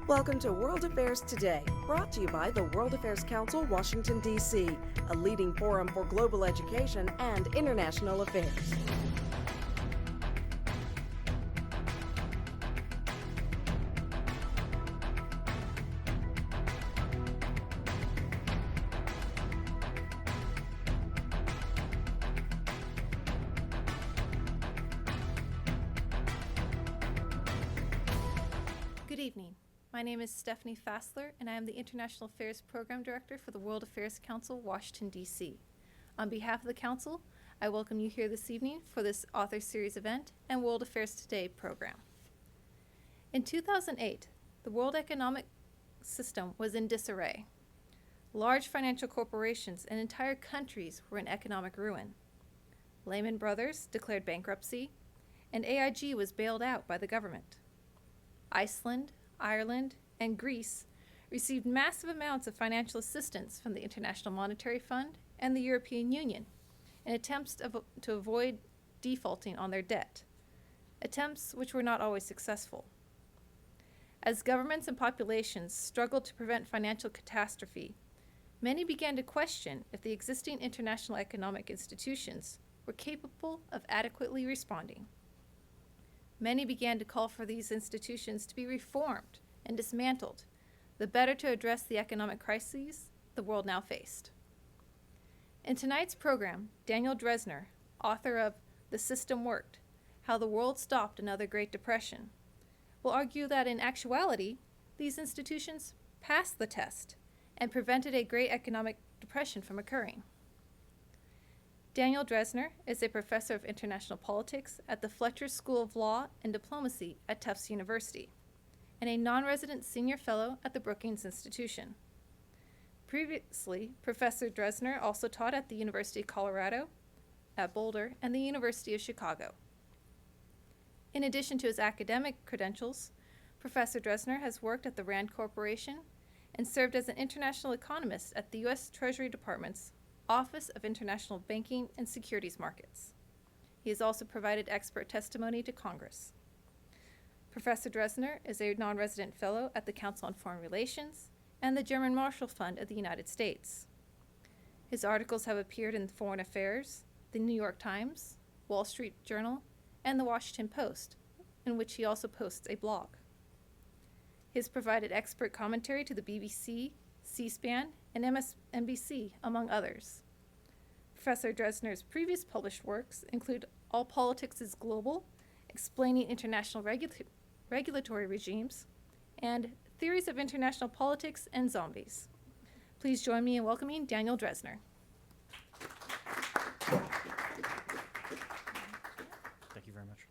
Welcome to World Affairs Today, brought to you by the World Affairs Council, Washington, D.C., a leading forum for global education and international affairs. Good evening. My name is Stephanie Fassler, and I am the International Affairs Program Director for the World Affairs Council, Washington, D.C. On behalf of the Council, I welcome you here this evening for this Author Series event and World Affairs Today program. In 2008, the world economic system was in disarray. Large financial corporations and entire countries were in economic ruin. Lehman Brothers declared bankruptcy, and AIG was bailed out by the government. Iceland, Ireland, and Greece received massive amounts of financial assistance from the International Monetary Fund and the European Union in attempts to avoid defaulting on their debt, attempts which were not always successful. As governments and populations struggled to prevent financial catastrophe, many began to question if the existing international economic institutions were capable of adequately responding. Many began to call for these institutions to be reformed and dismantled, the better to address the economic crises the world now faced. In tonight's program, Daniel Drezner, author of The System Worked: How the World Stopped Another Great Depression, will argue that in actuality, these institutions passed the test and prevented a great economic depression from occurring. Daniel Drezner is a professor of international politics at the Fletcher School of Law and Diplomacy at Tufts University, and a non-resident senior fellow at the Brookings Institution. Previously, Professor Drezner also taught at the University of Colorado at Boulder and the University of Chicago. In addition to his academic credentials, Professor Drezner has worked at the Rand Corporation and served as an international economist at the U.S. Treasury Department's Office of International Banking and Securities Markets. He has also provided expert testimony to Congress. Professor Drezner is a non-resident fellow at the Council on Foreign Relations and the German Marshall Fund of the United States. His articles have appeared in Foreign Affairs, the New York Times, Wall Street Journal, and the Washington Post, in which he also posts a blog. He has provided expert commentary to the BBC, C-SPAN, and MSNBC, among others. Professor Drezner's previous published works include All Politics is Global, Explaining International Regulatory Regimes, and Theories of International Politics and Zombies. Please join me in welcoming Daniel Drezner. Thank you very much.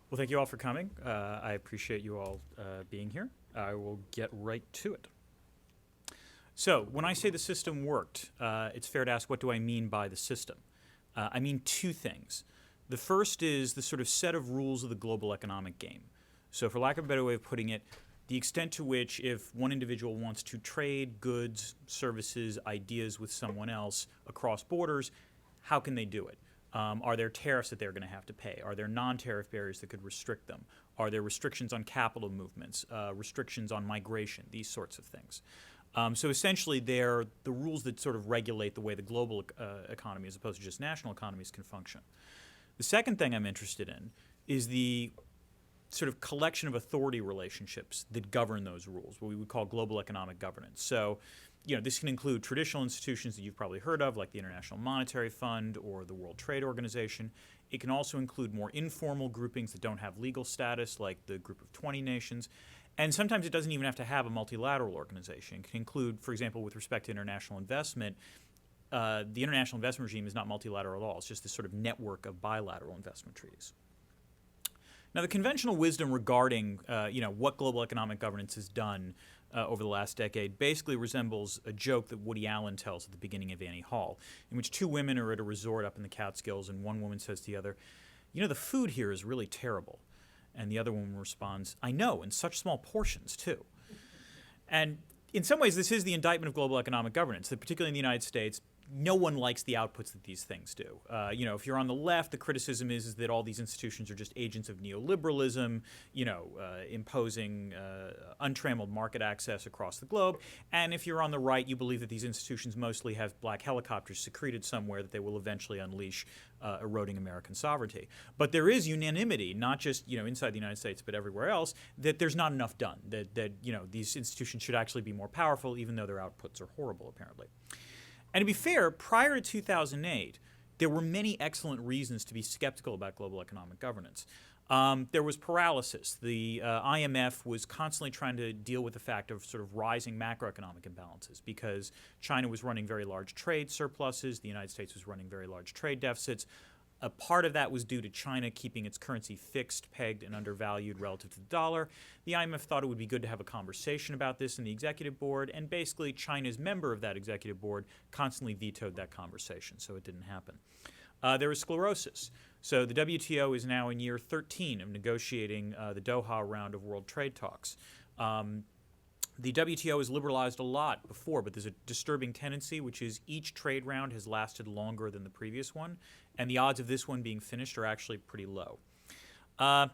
Well, thank you all for coming. I appreciate you all being here. I will get right to it. So, when I say the system worked, it's fair to ask, what do I mean by the system? I mean two things. The first is the sort of set of rules of the global economic game. So, for lack of a better way of putting it, the extent to which if one individual wants to trade goods, services, ideas with someone else across borders, how can they do it? Are there tariffs that they're going to have to pay? Are there non-tariff barriers that could restrict them? Are there restrictions on capital movements, restrictions on migration, these sorts of things? So essentially, they're the rules that sort of regulate the way the global economy, as opposed to just national economies, can function. The second thing I'm interested in is the sort of collection of authority relationships that govern those rules, what we would call global economic governance. So, this can include traditional institutions that you've probably heard of, like the International Monetary Fund or the World Trade Organization. It can also include more informal groupings that don't have legal status, like the Group of 20 Nations. And sometimes it doesn't even have to have a multilateral organization. It can include, for example, with respect to international investment, the international investment regime is not multilateral at all. It's just this sort of network of bilateral investment treaties. Now, the conventional wisdom regarding what global economic governance has done over the last decade basically resembles a joke that Woody Allen tells at the beginning of Annie Hall, in which two women are at a resort up in the Catskills, and one woman says to the other, the food here is really terrible. And the other woman responds, I know, in such small portions, too. And in some ways, this is the indictment of global economic governance, that particularly in the United States, no one likes the outputs that these things do. If you're on the left, the criticism is that all these institutions are just agents of neoliberalism, imposing untrammeled market access across the globe. And if you're on the right, you believe that these institutions mostly have black helicopters secreted somewhere that they will eventually unleash, eroding American sovereignty. But there is unanimity, not just inside the United States, but everywhere else, that there's not enough done. That these institutions should actually be more powerful, even though their outputs are horrible, apparently. And to be fair, prior to 2008, there were many excellent reasons to be skeptical about global economic governance. There was paralysis. The IMF was constantly trying to deal with the fact of sort of rising macroeconomic imbalances because China was running very large trade surpluses, the United States was running very large trade deficits. A part of that was due to China keeping its currency fixed, pegged, and undervalued relative to the dollar. The IMF thought it would be good to have a conversation about this in the executive board, and basically China's member of that executive board constantly vetoed that conversation, so it didn't happen. There was sclerosis. So the WTO is now in year 13 of negotiating the Doha round of world trade talks. The WTO has liberalized a lot before, but there's a disturbing tendency, which is each trade round has lasted longer than the previous one, and the odds of this one being finished are actually pretty low.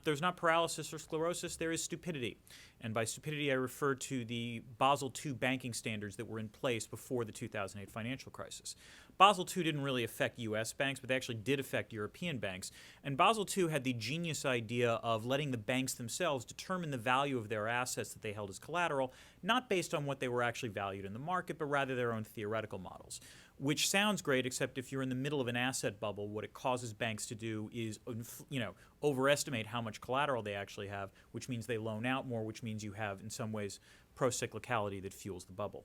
There's not paralysis or sclerosis, there is stupidity. And by stupidity, I refer to the Basel II banking standards that were in place before the 2008 financial crisis. Basel II didn't really affect U.S. banks, but they actually did affect European banks. And Basel II had the genius idea of letting the banks themselves determine the value of their assets that they held as collateral, not based on what they were actually valued in the market, but rather their own theoretical models. Which sounds great, except if you're in the middle of an asset bubble, what it causes banks to do is, overestimate how much collateral they actually have, which means they loan out more, which means you have, in some ways, pro-cyclicality that fuels the bubble.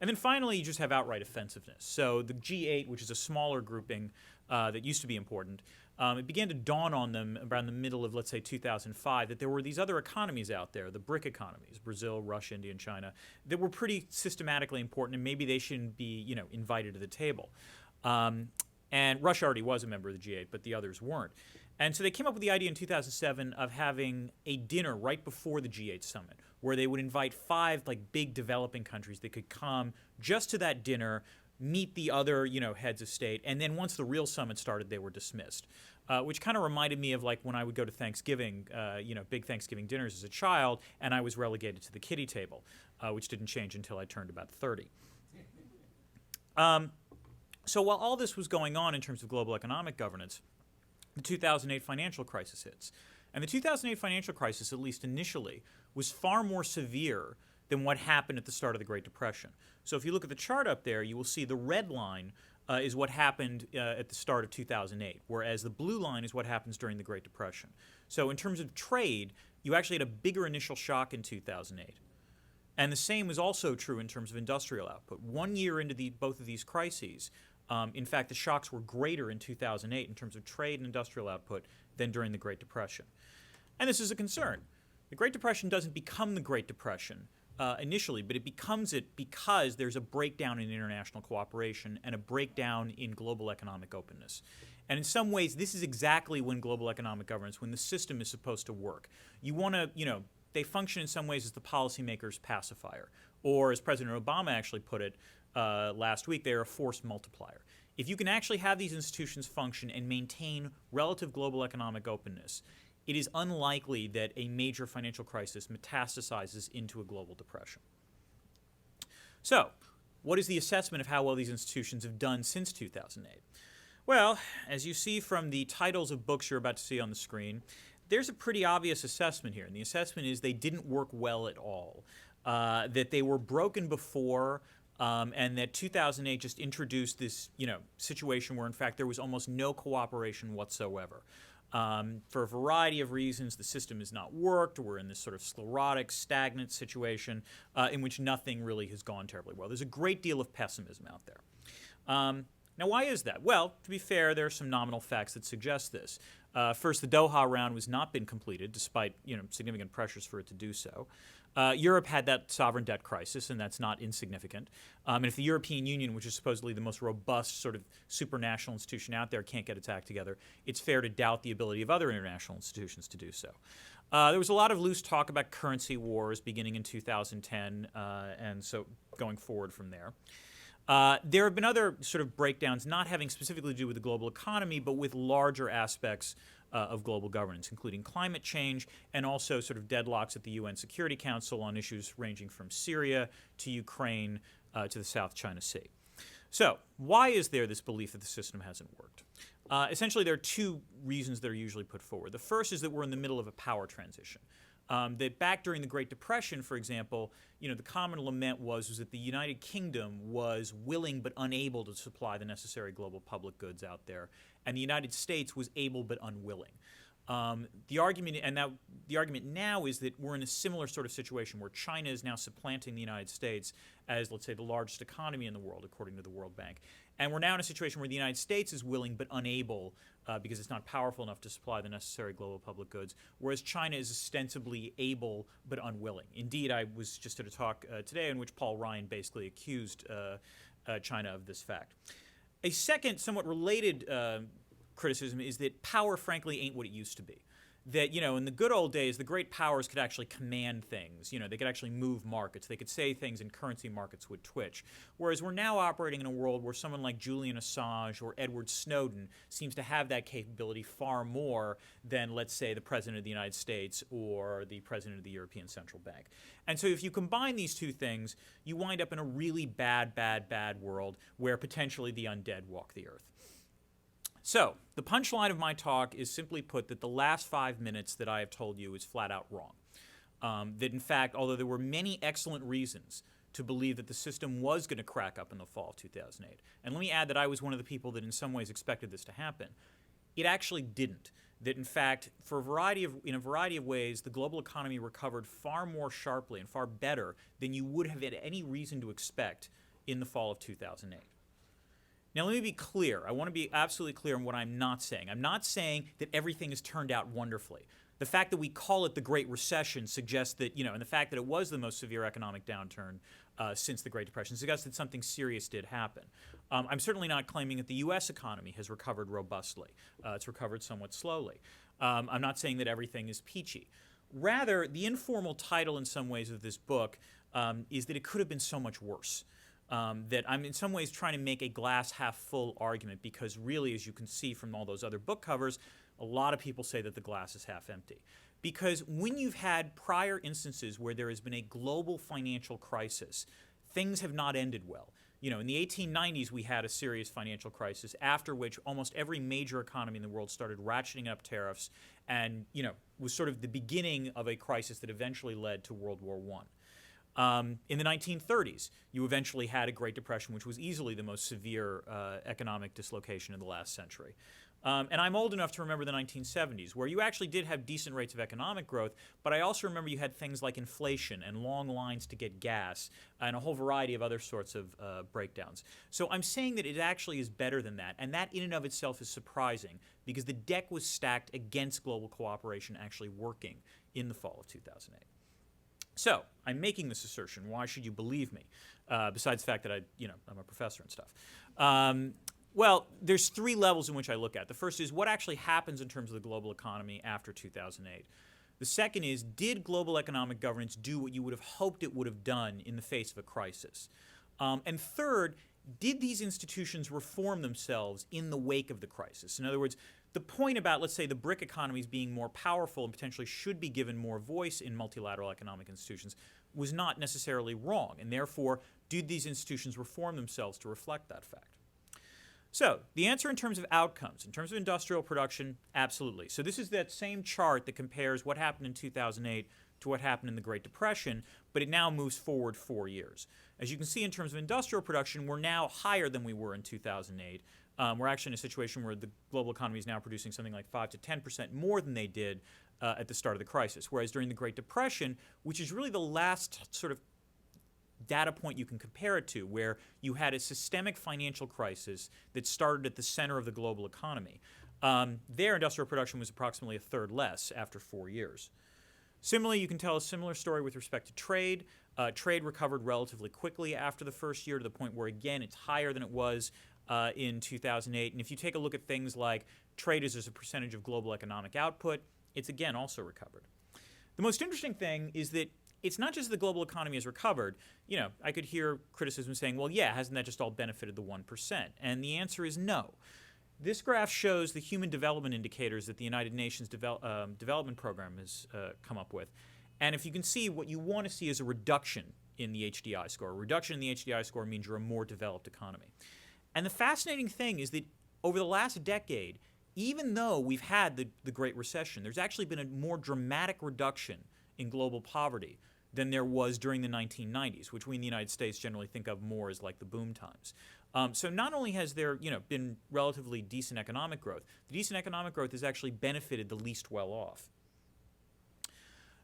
And then finally, you just have outright offensiveness. So the G8, which is a smaller grouping that used to be important, it began to dawn on them around the middle of, let's say, 2005, that there were these other economies out there, the BRIC economies, Brazil, Russia, India, and China, that were pretty systematically important, and maybe they shouldn't be, invited to the table. And Russia already was a member of the G8, but the others weren't. And so they came up with the idea in 2007 of having a dinner right before the G8 summit, where they would invite 5 big developing countries that could come just to that dinner, meet the other heads of state, and then once the real summit started, they were dismissed. Which kind of reminded me of when I would go to Thanksgiving, big Thanksgiving dinners as a child, and I was relegated to the kiddie table, which didn't change until I turned about 30. So while all this was going on in terms of global economic governance, the 2008 financial crisis hits. And the 2008 financial crisis, at least initially, was far more severe than what happened at the start of the Great Depression. So if you look at the chart up there, you will see the red line is what happened at the start of 2008, whereas the blue line is what happens during the Great Depression. So in terms of trade, you actually had a bigger initial shock in 2008. And the same was also true in terms of industrial output. 1 year into both of these crises, in fact, the shocks were greater in 2008 in terms of trade and industrial output than during the Great Depression. And this is a concern. The Great Depression doesn't become the Great Depression initially, but it becomes it because there's a breakdown in international cooperation and a breakdown in global economic openness. And in some ways, this is exactly when global economic governance, when the system is supposed to work. You want to, they function in some ways as the policymaker's pacifier. Or as President Obama actually put it last week, they're a force multiplier. If you can actually have these institutions function and maintain relative global economic openness, it is unlikely that a major financial crisis metastasizes into a global depression. So, what is the assessment of how well these institutions have done since 2008? Well, as you see from the titles of books you're about to see on the screen, there's a pretty obvious assessment here. And the assessment is they didn't work well at all, that they were broken before, and that 2008 just introduced this, situation where, in fact, there was almost no cooperation whatsoever. For a variety of reasons, the system has not worked. We're in this sort of sclerotic, stagnant situation in which nothing really has gone terribly well. There's a great deal of pessimism out there. Now, why is that? Well, to be fair, there are some nominal facts that suggest this. First, the Doha round has not been completed, despite significant pressures for it to do so. Europe had that sovereign debt crisis, and that's not insignificant. And if the European Union, which is supposedly the most robust sort of supranational institution out there, can't get its act together, it's fair to doubt the ability of other international institutions to do so. There was a lot of loose talk about currency wars beginning in 2010, and so going forward from there. There have been other sort of breakdowns, not having specifically to do with the global economy, but with larger aspects of global governance, including climate change and also sort of deadlocks at the UN Security Council on issues ranging from Syria to Ukraine to the South China Sea. So why is there this belief that the system hasn't worked? Essentially, there are two reasons that are usually put forward. The first is that we're in the middle of a power transition. That back during the Great Depression, for example, the common lament was that the United Kingdom was willing but unable to supply the necessary global public goods out there, and the United States was able but unwilling. The argument now is that we're in a similar sort of situation where China is now supplanting the United States as, let's say, the largest economy in the world, according to the World Bank. And we're now in a situation where the United States is willing but unable because it's not powerful enough to supply the necessary global public goods, whereas China is ostensibly able but unwilling. Indeed, I was just at a talk today in which Paul Ryan basically accused China of this fact. A second, somewhat related criticism is that power, frankly, ain't what it used to be. That, in the good old days, the great powers could actually command things. They could actually move markets. They could say things and currency markets would twitch. Whereas we're now operating in a world where someone like Julian Assange or Edward Snowden seems to have that capability far more than, let's say, the President of the United States or the President of the European Central Bank. And so if you combine these two things, you wind up in a really bad, bad, bad world where potentially the undead walk the earth. So, the punchline of my talk is simply put that the last 5 minutes that I have told you is flat out wrong. That in fact, although there were many excellent reasons to believe that the system was going to crack up in the fall of 2008, and let me add that I was one of the people that in some ways expected this to happen, it actually didn't. That in fact, in a variety of ways, the global economy recovered far more sharply and far better than you would have had any reason to expect in the fall of 2008. Now, let me be clear. I want to be absolutely clear on what I'm not saying. I'm not saying that everything has turned out wonderfully. The fact that we call it the Great Recession suggests that, and the fact that it was the most severe economic downturn since the Great Depression suggests that something serious did happen. I'm certainly not claiming that the U.S. economy has recovered robustly. It's recovered somewhat slowly. I'm not saying that everything is peachy. Rather, the informal title in some ways of this book is that it could have been so much worse. That I'm in some ways trying to make a glass half full argument because really, as you can see from all those other book covers, a lot of people say that the glass is half empty. Because when you've had prior instances where there has been a global financial crisis, things have not ended well. In the 1890s, we had a serious financial crisis, after which almost every major economy in the world started ratcheting up tariffs and, was sort of the beginning of a crisis that eventually led to World War I. In the 1930s, you eventually had a Great Depression, which was easily the most severe economic dislocation in the last century. And I'm old enough to remember the 1970s, where you actually did have decent rates of economic growth, but I also remember you had things like inflation and long lines to get gas and a whole variety of other sorts of breakdowns. So I'm saying that it actually is better than that, and that in and of itself is surprising because the deck was stacked against global cooperation actually working in the fall of 2008. So, I'm making this assertion. Why should you believe me? Besides the fact that I'm a professor and stuff. Well, there's three levels in which I look at. The first is what actually happens in terms of the global economy after 2008. The second is, did global economic governance do what you would have hoped it would have done in the face of a crisis? And third, did these institutions reform themselves in the wake of the crisis? In other words, the point about, let's say, the BRIC economies being more powerful and potentially should be given more voice in multilateral economic institutions was not necessarily wrong, and therefore, did these institutions reform themselves to reflect that fact? So, the answer in terms of outcomes, in terms of industrial production, absolutely. So this is that same chart that compares what happened in 2008 to what happened in the Great Depression, but it now moves forward 4 years. As you can see, in terms of industrial production, we're now higher than we were in 2008. We're actually in a situation where the global economy is now producing something like 5 to 10% more than they did at the start of the crisis. Whereas during the Great Depression, which is really the last sort of data point you can compare it to, where you had a systemic financial crisis that started at the center of the global economy, their industrial production was approximately a third less after 4 years. Similarly, you can tell a similar story with respect to trade. Trade recovered relatively quickly after the first year to the point where, again, it's higher than it was in 2008. And if you take a look at things like trade as a percentage of global economic output, it's again also recovered. The most interesting thing is that it's not just the global economy has recovered. You know, I could hear criticism saying, well, yeah, hasn't that just all benefited the 1%? And the answer is no. This graph shows the human development indicators that the United Nations Development Program has come up with. And if you can see, what you want to see is a reduction in the HDI score. A reduction in the HDI score means you're a more developed economy. And the fascinating thing is that over the last decade, even though we've had the Great Recession, there's actually been a more dramatic reduction in global poverty than there was during the 1990s, which we in the United States generally think of more as like the boom times. So not only has there been relatively decent economic growth, the decent economic growth has actually benefited the least well off.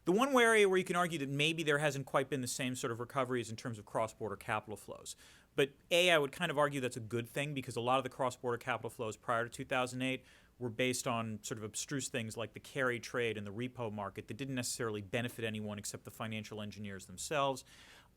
The one area where you can argue that maybe there hasn't quite been the same sort of recovery is in terms of cross-border capital flows. But I would kind of argue that's a good thing because a lot of the cross-border capital flows prior to 2008 were based on sort of abstruse things like the carry trade and the repo market that didn't necessarily benefit anyone except the financial engineers themselves.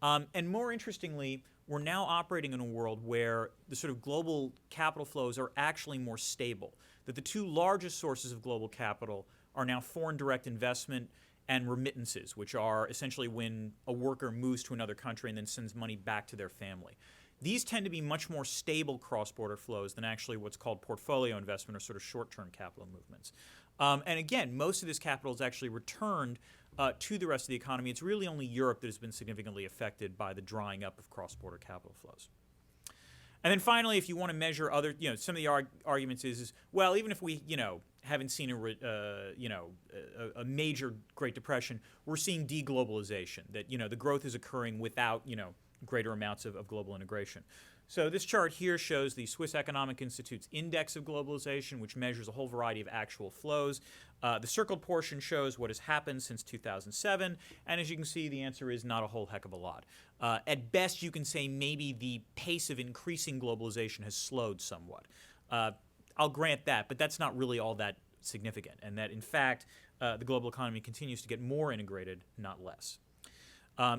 And more interestingly, we're now operating in a world where the sort of global capital flows are actually more stable, that the two largest sources of global capital are now foreign direct investment and remittances, which are essentially when a worker moves to another country and then sends money back to their family. These tend to be much more stable cross-border flows than actually what's called portfolio investment or sort of short-term capital movements. And again, most of this capital is actually returned to the rest of the economy. It's really only Europe that has been significantly affected by the drying up of cross-border capital flows. And then finally, if you want to measure other, some of the arguments is, well, even if we, haven't seen a major Great Depression, we're seeing deglobalization, that, the growth is occurring without, greater amounts of global integration. So this chart here shows the Swiss Economic Institute's Index of Globalization, which measures a whole variety of actual flows. The circled portion shows what has happened since 2007, and as you can see, the answer is not a whole heck of a lot. At best, you can say maybe the pace of increasing globalization has slowed somewhat. I'll grant that, but that's not really all that significant, and that, in fact, the global economy continues to get more integrated, not less.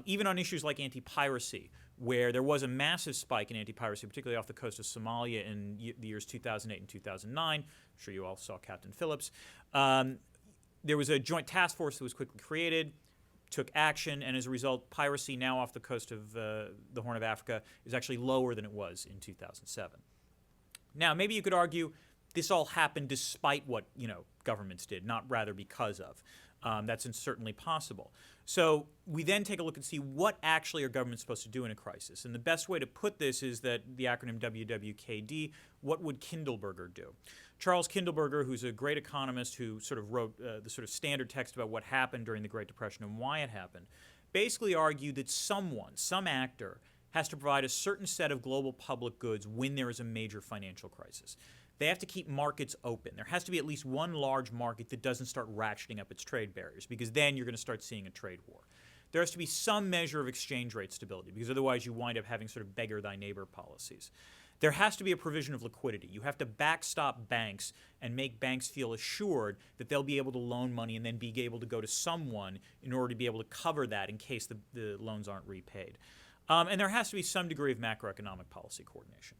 Even on issues like anti-piracy, where there was a massive spike in anti-piracy, particularly off the coast of Somalia in the years 2008 and 2009. I'm sure you all saw Captain Phillips. There was a joint task force that was quickly created, took action, and as a result, piracy now off the coast of the Horn of Africa is actually lower than it was in 2007. Now, maybe you could argue this all happened despite what governments did, not rather because of. That's certainly possible. So we then take a look and see what actually are governments supposed to do in a crisis. And the best way to put this is that the acronym WWKD, what would Kindleberger do? Charles Kindleberger, who's a great economist who sort of wrote the sort of standard text about what happened during the Great Depression and why it happened, basically argued that some actor, has to provide a certain set of global public goods when there is a major financial crisis. They have to keep markets open. There has to be at least one large market that doesn't start ratcheting up its trade barriers, because then you're going to start seeing a trade war. There has to be some measure of exchange rate stability, because otherwise you wind up having sort of beggar thy neighbor policies. There has to be a provision of liquidity. You have to backstop banks and make banks feel assured that they'll be able to loan money and then be able to go to someone in order to be able to cover that in case the loans aren't repaid. And there has to be some degree of macroeconomic policy coordination.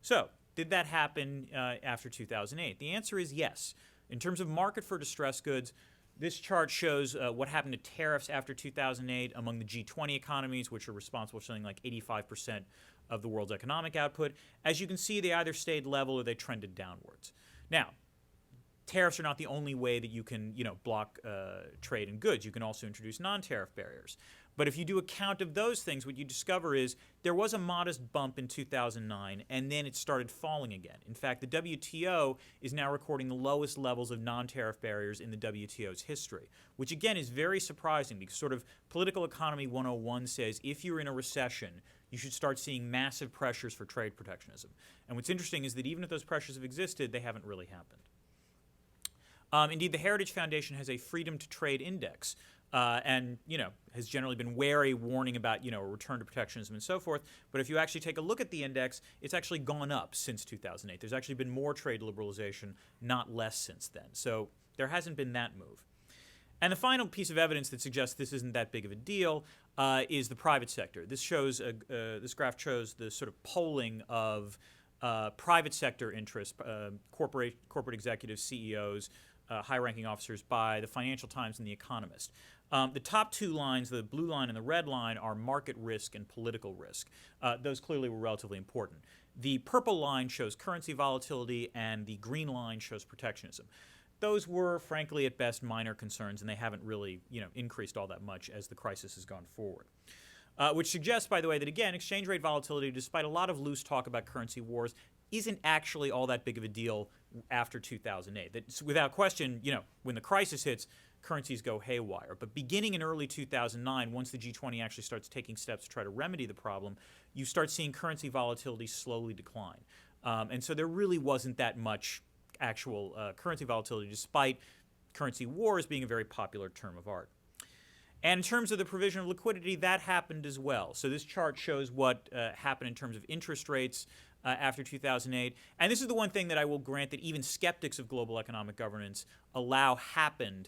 So, did that happen after 2008? The answer is yes. In terms of market for distressed goods, this chart shows what happened to tariffs after 2008 among the G20 economies, which are responsible for something like 85% of the world's economic output. As you can see, they either stayed level or they trended downwards. Now, tariffs are not the only way that you can, block trade in goods. You can also introduce non-tariff barriers. But if you do a count of those things, what you discover is there was a modest bump in 2009, and then it started falling again. In fact, the WTO is now recording the lowest levels of non-tariff barriers in the WTO's history, which again is very surprising because sort of political economy 101 says if you're in a recession, you should start seeing massive pressures for trade protectionism. And what's interesting is that even if those pressures have existed, they haven't really happened. Indeed, the Heritage Foundation has a freedom to trade index. And, has generally been wary, warning about, a return to protectionism and so forth. But if you actually take a look at the index, it's actually gone up since 2008. There's actually been more trade liberalization, not less since then. So there hasn't been that move. And the final piece of evidence that suggests this isn't that big of a deal is the private sector. This graph shows the sort of polling of private sector interests, corporate executives, CEOs, high-ranking officers by the Financial Times and The Economist. The top two lines, the blue line and the red line, are market risk and political risk. Those clearly were relatively important. The purple line shows currency volatility, and the green line shows protectionism. Those were, frankly, at best minor concerns, and they haven't really, increased all that much as the crisis has gone forward. Which suggests, by the way, that again, exchange rate volatility, despite a lot of loose talk about currency wars, isn't actually all that big of a deal after 2008. That's without question, when the crisis hits, currencies go haywire. But beginning in early 2009, once the G20 actually starts taking steps to try to remedy the problem, you start seeing currency volatility slowly decline. And so there really wasn't that much actual currency volatility, despite currency wars being a very popular term of art. And in terms of the provision of liquidity, that happened as well. So this chart shows what happened in terms of interest rates after 2008. And this is the one thing that I will grant that even skeptics of global economic governance allow happened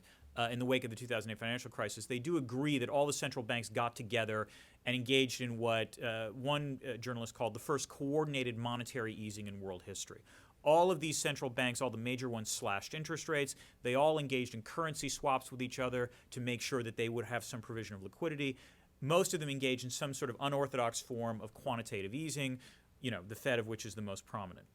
in the wake of the 2008 financial crisis. They do agree that all the central banks got together and engaged in what one journalist called the first coordinated monetary easing in world history. All of these central banks, all the major ones, slashed interest rates. They all engaged in currency swaps with each other to make sure that they would have some provision of liquidity. Most of them engaged in some sort of unorthodox form of quantitative easing, the Fed of which is the most prominent.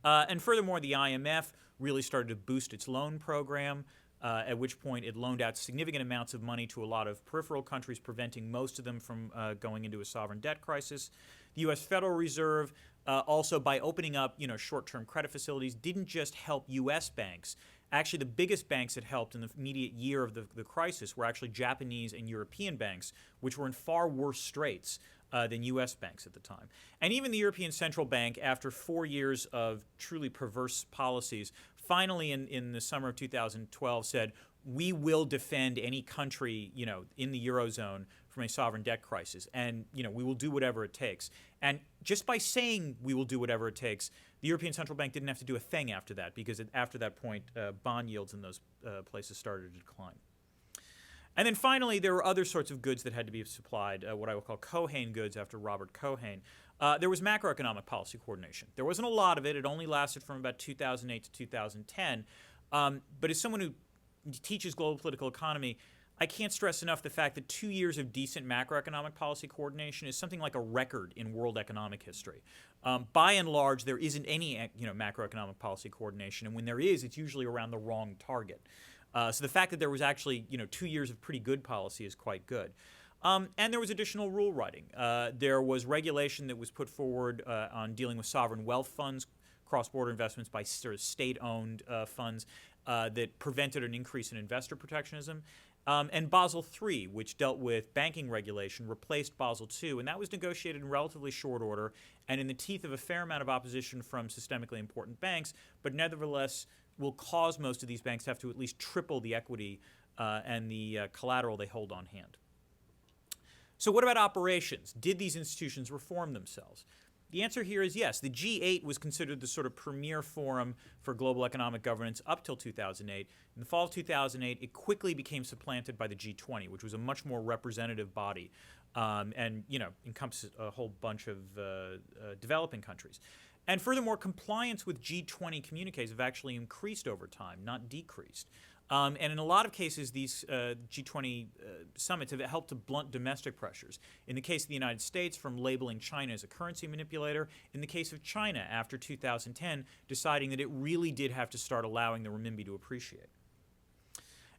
And furthermore, the IMF really started to boost its loan program, at which point it loaned out significant amounts of money to a lot of peripheral countries, preventing most of them from going into a sovereign debt crisis. The U.S. Federal Reserve, also by opening up, short-term credit facilities, didn't just help U.S. banks. Actually, the biggest banks that helped in the immediate year of the crisis were actually Japanese and European banks, which were in far worse straits than U.S. banks at the time. And even the European Central Bank, after 4 years of truly perverse policies, finally in the summer of 2012 said, we will defend any country, in the Eurozone from a sovereign debt crisis. And, we will do whatever it takes. And just by saying we will do whatever it takes, the European Central Bank didn't have to do a thing after that, because after that point, bond yields in those places started to decline. And then finally, there were other sorts of goods that had to be supplied, what I will call Cohen goods after Robert Cohen. There was macroeconomic policy coordination. There wasn't a lot of it. It only lasted from about 2008 to 2010. But as someone who teaches global political economy, I can't stress enough the fact that 2 years of decent macroeconomic policy coordination is something like a record in world economic history. By and large, there isn't any macroeconomic policy coordination, and when there is, it's usually around the wrong target. So the fact that there was actually 2 years of pretty good policy is quite good. And there was additional rule writing. There was regulation that was put forward on dealing with sovereign wealth funds, cross-border investments by sort of state-owned funds that prevented an increase in investor protectionism. And Basel III, which dealt with banking regulation, replaced Basel II, and that was negotiated in relatively short order and in the teeth of a fair amount of opposition from systemically important banks, but nevertheless will cause most of these banks to have to at least triple the equity and the collateral they hold on hand. So what about operations? Did these institutions reform themselves? The answer here is yes. The G8 was considered the sort of premier forum for global economic governance up till 2008. In the fall of 2008, it quickly became supplanted by the G20, which was a much more representative body and encompasses a whole bunch of developing countries. And furthermore, compliance with G20 communiques have actually increased over time, not decreased. And in a lot of cases, these G20 summits have helped to blunt domestic pressures. In the case of the United States, from labeling China as a currency manipulator. In the case of China, after 2010, deciding that it really did have to start allowing the renminbi to appreciate.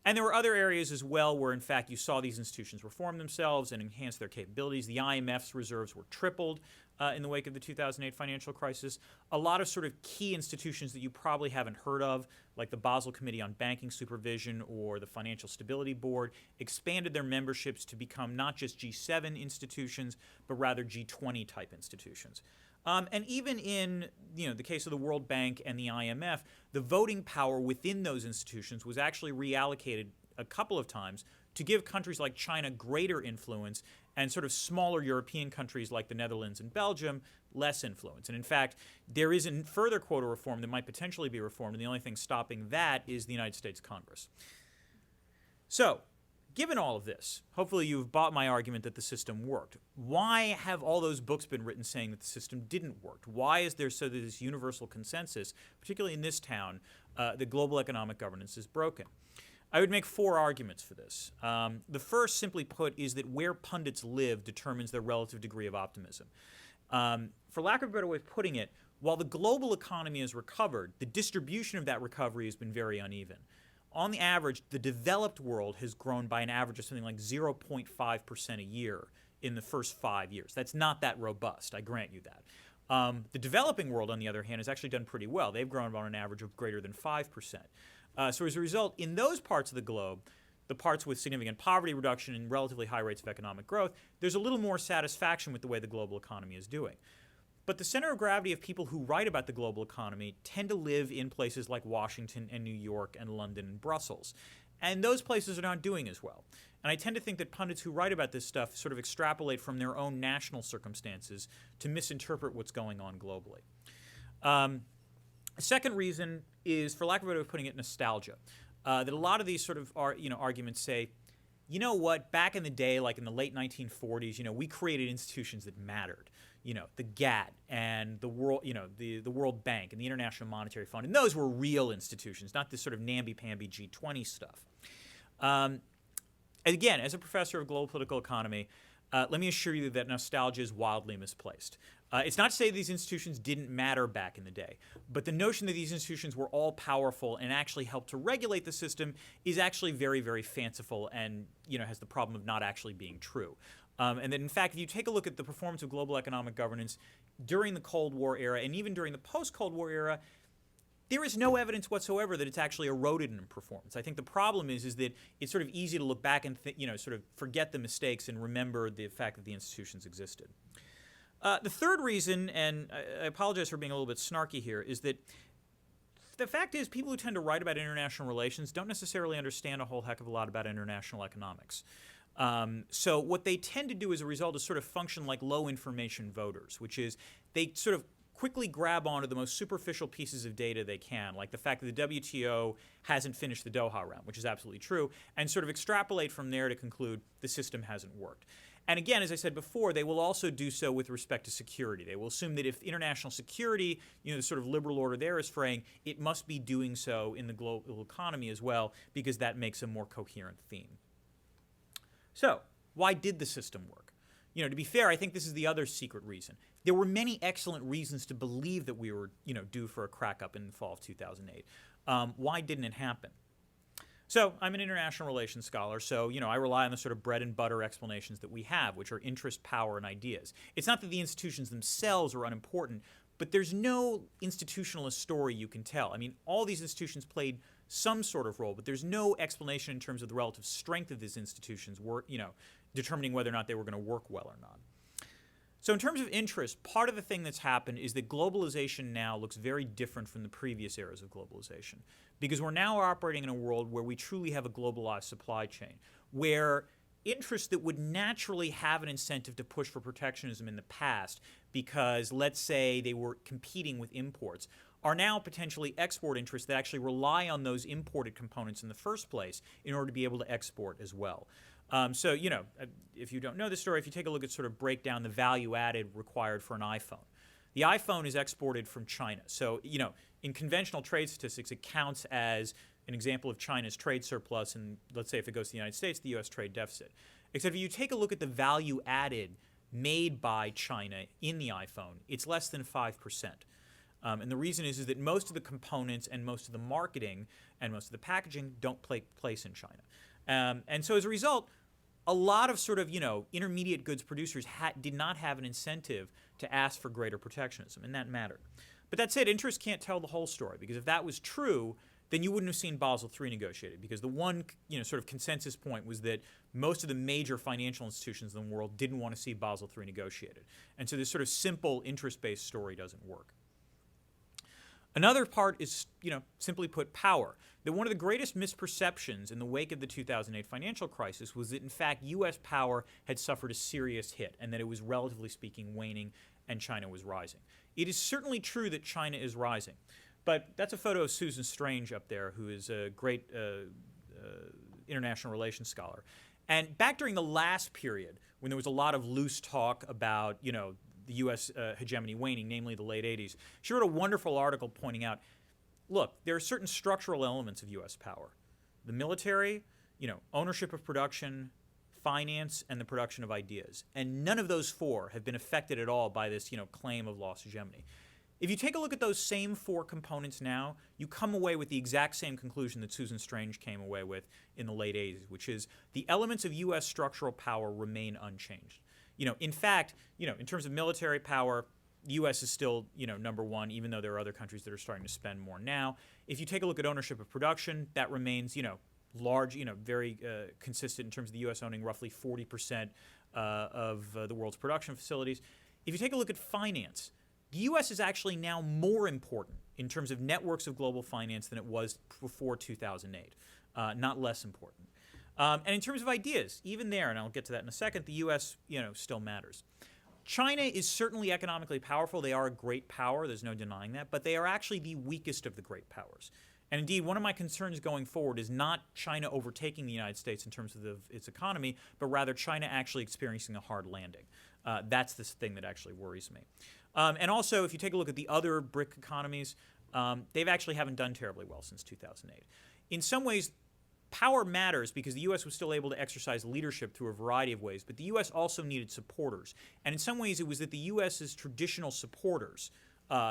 And there were other areas as well where, in fact, you saw these institutions reform themselves and enhance their capabilities. The IMF's reserves were tripled in the wake of the 2008 financial crisis. A lot of sort of key institutions that you probably haven't heard of, like the Basel Committee on Banking Supervision or the Financial Stability Board, expanded their memberships to become not just G7 institutions, but rather G20 type institutions. And even in the case of the World Bank and the IMF, the voting power within those institutions was actually reallocated a couple of times to give countries like China greater influence and sort of smaller European countries like the Netherlands and Belgium less influence. And in fact, there is a further quota reform that might potentially be reformed, and the only thing stopping that is the United States Congress. So, given all of this, hopefully you've bought my argument that the system worked. Why have all those books been written saying that the system didn't work? Why is there this universal consensus, particularly in this town, that global economic governance is broken? I would make 4 arguments for this. The first, simply put, is that where pundits live determines their relative degree of optimism. For lack of a better way of putting it, while the global economy has recovered, the distribution of that recovery has been very uneven. On the average, the developed world has grown by an average of something like 0.5% a year in the first 5 years. That's not that robust, I grant you that. The developing world, on the other hand, has actually done pretty well. They've grown on an average of greater than 5%. So as a result, in those parts of the globe, the parts with significant poverty reduction and relatively high rates of economic growth, there's a little more satisfaction with the way the global economy is doing. But the center of gravity of people who write about the global economy tend to live in places like Washington and New York and London and Brussels. And those places are not doing as well. And I tend to think that pundits who write about this stuff sort of extrapolate from their own national circumstances to misinterpret what's going on globally. A second reason is, for lack of a better way of putting it, nostalgia. That a lot of these sort of arguments say, you know what, back in the day, like in the late 1940s, we created institutions that mattered. The GATT and the World Bank and the International Monetary Fund, and those were real institutions, not this sort of namby-pamby G20 stuff. Again, as a professor of global political economy, let me assure you that nostalgia is wildly misplaced. It's not to say these institutions didn't matter back in the day, but the notion that these institutions were all powerful and actually helped to regulate the system is actually very, very fanciful and has the problem of not actually being true. And that, in fact, if you take a look at the performance of global economic governance during the Cold War era and even during the post-Cold War era, there is no evidence whatsoever that it's actually eroded in performance. I think the problem is that it's sort of easy to look back and sort of forget the mistakes and remember the fact that the institutions existed. The third reason, and I apologize for being a little bit snarky here, is that the fact is people who tend to write about international relations don't necessarily understand a whole heck of a lot about international economics. So what they tend to do as a result is sort of function like low information voters, which is they sort of quickly grab onto the most superficial pieces of data they can, like the fact that the WTO hasn't finished the Doha round, which is absolutely true, and sort of extrapolate from there to conclude the system hasn't worked. And again, as I said before, they will also do so with respect to security. They will assume that if international security, the sort of liberal order there is fraying, it must be doing so in the global economy as well, because that makes a more coherent theme. So, why did the system work? To be fair, I think this is the other secret reason. There were many excellent reasons to believe that we were, due for a crack up in the fall of 2008. Why didn't it happen? So, I'm an international relations scholar, so, I rely on the sort of bread and butter explanations that we have, which are interest, power, and ideas. It's not that the institutions themselves are unimportant, but there's no institutionalist story you can tell. I mean, all these institutions played some sort of role, but there's no explanation in terms of the relative strength of these institutions, determining whether or not they were going to work well or not. So in terms of interest, part of the thing that's happened is that globalization now looks very different from the previous eras of globalization, because we're now operating in a world where we truly have a globalized supply chain, where interests that would naturally have an incentive to push for protectionism in the past because, let's say, they were competing with imports, are now potentially export interests that actually rely on those imported components in the first place in order to be able to export as well. So, if you don't know the story, if you take a look at sort of break down the value added required for an iPhone, the iPhone is exported from China. So, in conventional trade statistics, it counts as an example of China's trade surplus, and let's say if it goes to the United States, the U.S. trade deficit. Except if you take a look at the value added made by China in the iPhone, it's less than 5%. And the reason is that most of the components and most of the marketing and most of the packaging don't take place in China. And so as a result, a lot of sort of, intermediate goods producers did not have an incentive to ask for greater protectionism, and that mattered. But that said, interest can't tell the whole story, because if that was true, then you wouldn't have seen Basel III negotiated, because the one sort of consensus point was that most of the major financial institutions in the world didn't want to see Basel III negotiated. And so this sort of simple interest-based story doesn't work. Another part is, simply put, power. That one of the greatest misperceptions in the wake of the 2008 financial crisis was that, in fact, U.S. power had suffered a serious hit and that it was, relatively speaking, waning and China was rising. It is certainly true that China is rising. But that's a photo of Susan Strange up there, who is a great international relations scholar. And back during the last period, when there was a lot of loose talk about, the U.S. Hegemony waning, namely the late 80s, she wrote a wonderful article pointing out, look, there are certain structural elements of U.S. power. the military, ownership of production, finance, and the production of ideas. And none of those four have been affected at all by this, claim of lost hegemony. If you take a look at those same four components now, you come away with the exact same conclusion that Susan Strange came away with in the late 80s, which is the elements of U.S. structural power remain unchanged. In fact, in terms of military power, the U.S. is still, number one, even though there are other countries that are starting to spend more now. If you take a look at ownership of production, that remains, large, very consistent in terms of the U.S. owning roughly 40% of the world's production facilities. If you take a look at finance, the U.S. is actually now more important in terms of networks of global finance than it was before 2008, not less important. And in terms of ideas, even there, and I'll get to that in a second, the U.S. Still matters. China is certainly economically powerful. They are a great power. There's no denying that. But they are actually the weakest of the great powers. And indeed, one of my concerns going forward is not China overtaking the United States in terms of its economy, but rather China actually experiencing a hard landing. That's the thing that actually worries me. And also, if you take a look at the other BRIC economies, they've actually haven't done terribly well since 2008. In some ways, power matters because the U.S. was still able to exercise leadership through a variety of ways, but the U.S. also needed supporters. And in some ways, it was that the U.S.'s traditional supporters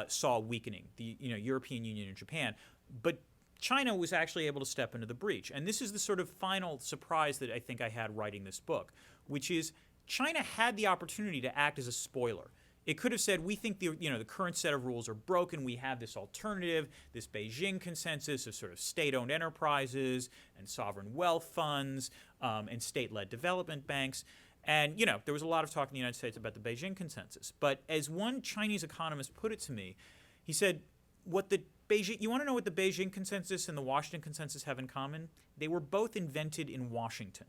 saw weakening, the European Union and Japan. But China was actually able to step into the breach. And this is the sort of final surprise that I think I had writing this book, which is China had the opportunity to act as a spoiler. It could have said, we think the current set of rules are broken. We have this alternative, this Beijing consensus of sort of state-owned enterprises and sovereign wealth funds and state-led development banks. And, there was a lot of talk in the United States about the Beijing consensus. But as one Chinese economist put it to me, he said, you want to know what the Beijing consensus and the Washington consensus have in common? They were both invented in Washington.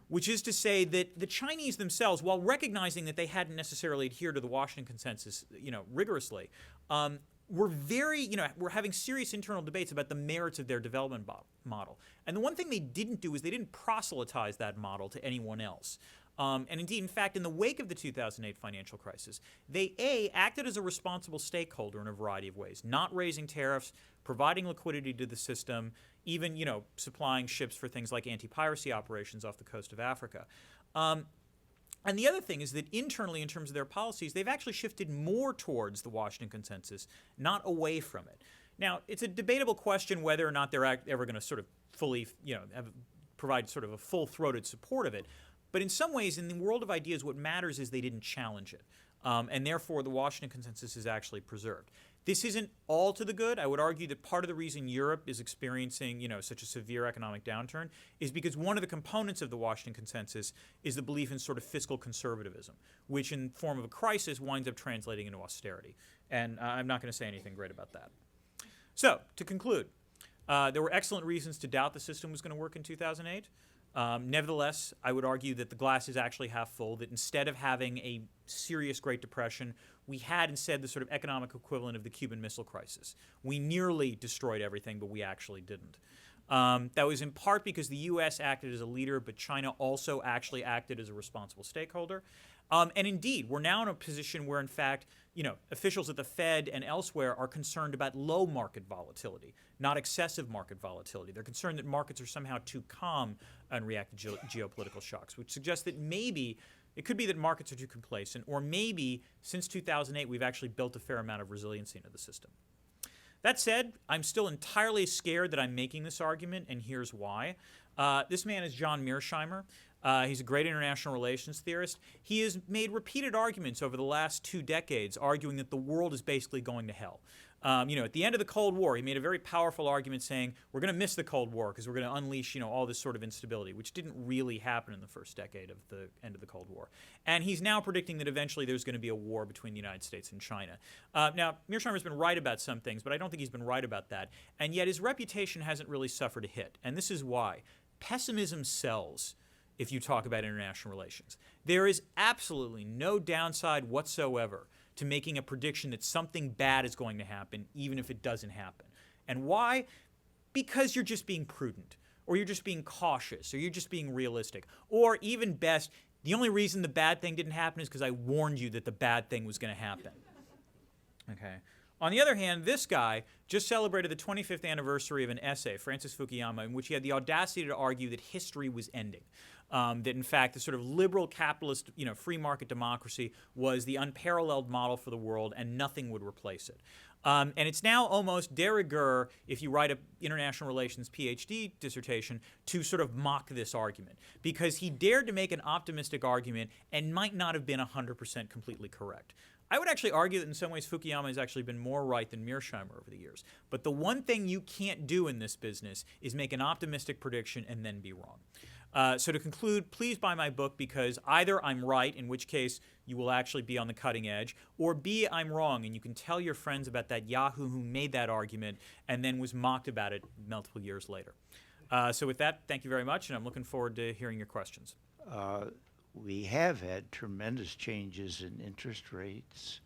Which is to say that the Chinese themselves, while recognizing that they hadn't necessarily adhered to the Washington consensus, rigorously, were having serious internal debates about the merits of their development model. And the one thing they didn't do is they didn't proselytize that model to anyone else. And indeed, in fact, in the wake of the 2008 financial crisis, they acted as a responsible stakeholder in a variety of ways, not raising tariffs, providing liquidity to the system, even supplying ships for things like anti-piracy operations off the coast of Africa. And the other thing is that internally, in terms of their policies, they've actually shifted more towards the Washington consensus, not away from it. Now, it's a debatable question whether or not they're ever going to sort of fully, provide sort of a full-throated support of it. But in some ways, in the world of ideas, what matters is they didn't challenge it. And therefore, the Washington consensus is actually preserved. This isn't all to the good. I would argue that part of the reason Europe is experiencing, such a severe economic downturn is because one of the components of the Washington consensus is the belief in sort of fiscal conservatism, which in form of a crisis winds up translating into austerity. And I'm not going to say anything great about that. So, to conclude, there were excellent reasons to doubt the system was going to work in 2008. Nevertheless, I would argue that the glass is actually half full, that instead of having a serious Great Depression, we had instead the sort of economic equivalent of the Cuban Missile Crisis. We nearly destroyed everything, but we actually didn't. That was in part because the U.S. acted as a leader, but China also actually acted as a responsible stakeholder. And indeed, we're now in a position where, in fact, officials at the Fed and elsewhere are concerned about low market volatility, not excessive market volatility. They're concerned that markets are somehow too calm and react to geopolitical shocks, which suggests that maybe it could be that markets are too complacent, or maybe since 2008 we've actually built a fair amount of resiliency into the system. That said, I'm still entirely scared that I'm making this argument, and here's why. This man is John Mearsheimer. He's a great international relations theorist. He has made repeated arguments over the last 2 decades arguing that the world is basically going to hell. At the end of the Cold War, he made a very powerful argument saying we're going to miss the Cold War because we're going to unleash, all this sort of instability, which didn't really happen in the first decade of the end of the Cold War. And he's now predicting that eventually there's going to be a war between the United States and China. Now, Mearsheimer's been right about some things, but I don't think he's been right about that. And yet his reputation hasn't really suffered a hit. And this is why. Pessimism sells if you talk about international relations. There is absolutely no downside whatsoever to making a prediction that something bad is going to happen, even if it doesn't happen. And why? Because you're just being prudent, or you're just being cautious, or you're just being realistic. Or even best, the only reason the bad thing didn't happen is because I warned you that the bad thing was going to happen. Okay? On the other hand, this guy just celebrated the 25th anniversary of an essay, Francis Fukuyama, in which he had the audacity to argue that history was ending. That in fact the sort of liberal capitalist, free market democracy was the unparalleled model for the world, and nothing would replace it. And it's now almost de rigueur, if you write an international relations PhD dissertation, to sort of mock this argument, because he dared to make an optimistic argument and might not have been 100% completely correct. I would actually argue that in some ways Fukuyama has actually been more right than Mearsheimer over the years. But the one thing you can't do in this business is make an optimistic prediction and then be wrong. So to conclude, please buy my book, because either I'm right, in which case you will actually be on the cutting edge, or B, I'm wrong, and you can tell your friends about that yahoo who made that argument and then was mocked about it multiple years later. So with that, thank you very much, and I'm looking forward to hearing your questions. We have had tremendous changes in interest rates,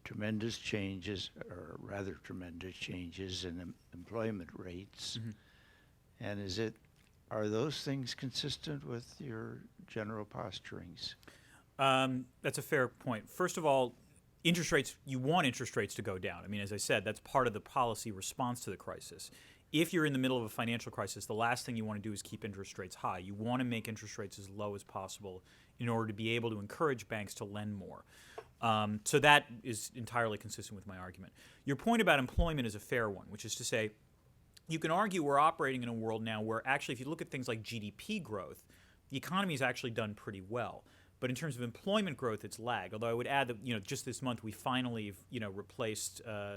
tremendous changes, or rather tremendous changes in employment rates. Mm-hmm. And are those things consistent with your general posturings? That's a fair point. First of all, interest rates, you want interest rates to go down. I mean, as I said, that's part of the policy response to the crisis. If you're in the middle of a financial crisis, the last thing you want to do is keep interest rates high. You want to make interest rates as low as possible in order to be able to encourage banks to lend more. So that is entirely consistent with my argument. Your point about employment is a fair one, which is to say, you can argue we're operating in a world now where actually if you look at things like GDP growth, the economy has actually done pretty well. But in terms of employment growth, it's lagged. Although I would add that just this month we finally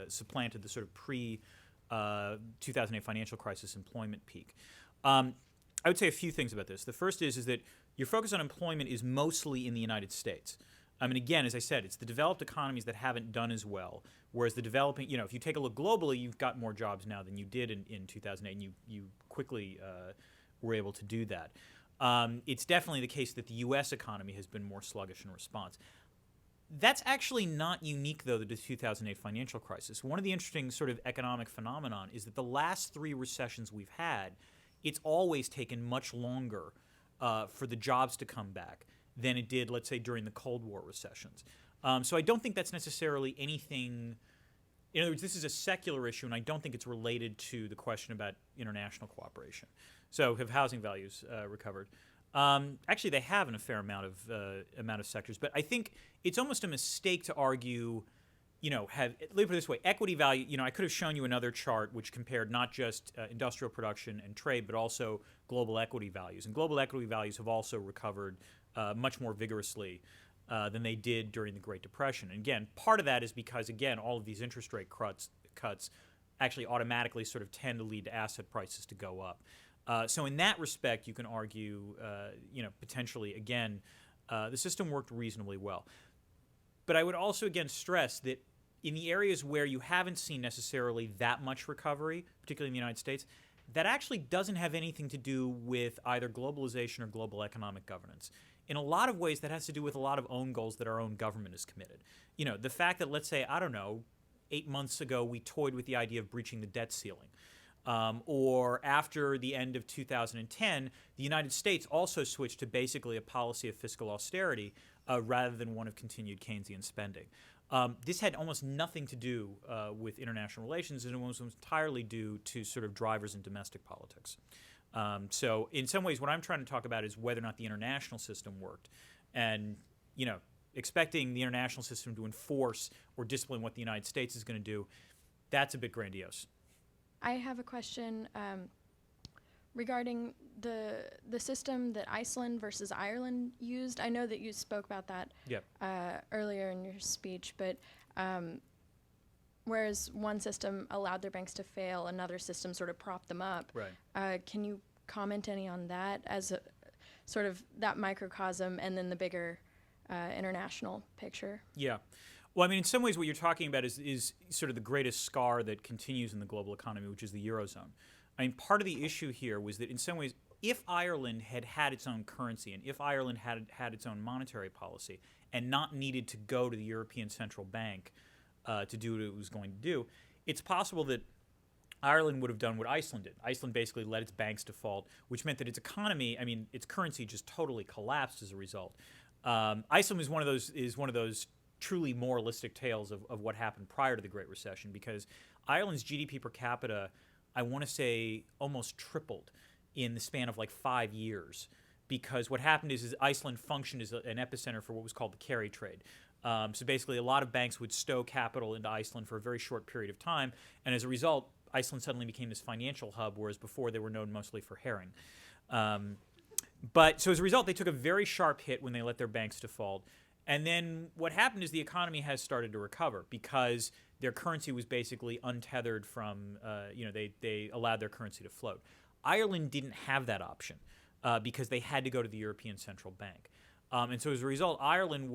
supplanted the sort of pre-2008 financial crisis employment peak. I would say a few things about this. The first is that your focus on employment is mostly in the United States. I mean, again, as I said, it's the developed economies that haven't done as well, whereas the developing, if you take a look globally, you've got more jobs now than you did in 2008, and you quickly were able to do that. It's definitely the case that the U.S. economy has been more sluggish in response. That's actually not unique, though, to the 2008 financial crisis. One of the interesting sort of economic phenomenon is that the last three recessions we've had, it's always taken much longer for the jobs to come back than it did, let's say, during the Cold War recessions. So I don't think that's necessarily anything. In other words, this is a secular issue, and I don't think it's related to the question about international cooperation. So have housing values recovered? Actually, they have in a fair amount of sectors, but I think it's almost a mistake to argue. Let me put it this way: equity value. I could have shown you another chart which compared not just industrial production and trade, but also global equity values. And global equity values have also recovered much more vigorously than they did during the Great Depression. And again, part of that is because, again, all of these interest rate cuts actually automatically sort of tend to lead to asset prices to go up. So in that respect, you can argue, potentially, again, the system worked reasonably well. But I would also, again, stress that in the areas where you haven't seen necessarily that much recovery, particularly in the United States, that actually doesn't have anything to do with either globalization or global economic governance. In a lot of ways, that has to do with a lot of own goals that our own government has committed. The fact that, let's say, 8 months ago, we toyed with the idea of breaching the debt ceiling. Or after the end of 2010, the United States also switched to basically a policy of fiscal austerity rather than one of continued Keynesian spending. This had almost nothing to do with international relations, and it was entirely due to sort of drivers in domestic politics. So in some ways, what I'm trying to talk about is whether or not the international system worked. And, expecting the international system to enforce or discipline what the United States is going to do, that's a bit grandiose. I have a question regarding the system that Iceland versus Ireland used. I know that you spoke about that earlier in your speech, but whereas one system allowed their banks to fail, another system sort of propped them up. Right. Can you comment any on that as a sort of that microcosm and then the bigger international picture? Yeah. Well, I mean, in some ways what you're talking about is sort of the greatest scar that continues in the global economy, which is the Eurozone. I mean, part of the issue here was that in some ways, if Ireland had had its own currency and if Ireland had had its own monetary policy and not needed to go to the European Central Bank to do what it was going to do, it's possible that Ireland would have done what Iceland did. Iceland basically let its banks default, which meant that its economy, its currency just totally collapsed as a result. Iceland is one of those truly moralistic tales of what happened prior to the Great Recession, because Ireland's GDP per capita, I want to say, almost tripled in the span of like 5 years. Because what happened is Iceland functioned as an epicenter for what was called the carry trade. So basically, a lot of banks would stow capital into Iceland for a very short period of time, and as a result, Iceland suddenly became this financial hub, whereas before they were known mostly for herring. So as a result, they took a very sharp hit when they let their banks default. And then what happened is the economy has started to recover because their currency was basically untethered from, they allowed their currency to float. Ireland didn't have that option because they had to go to the European Central Bank. And so as a result, Ireland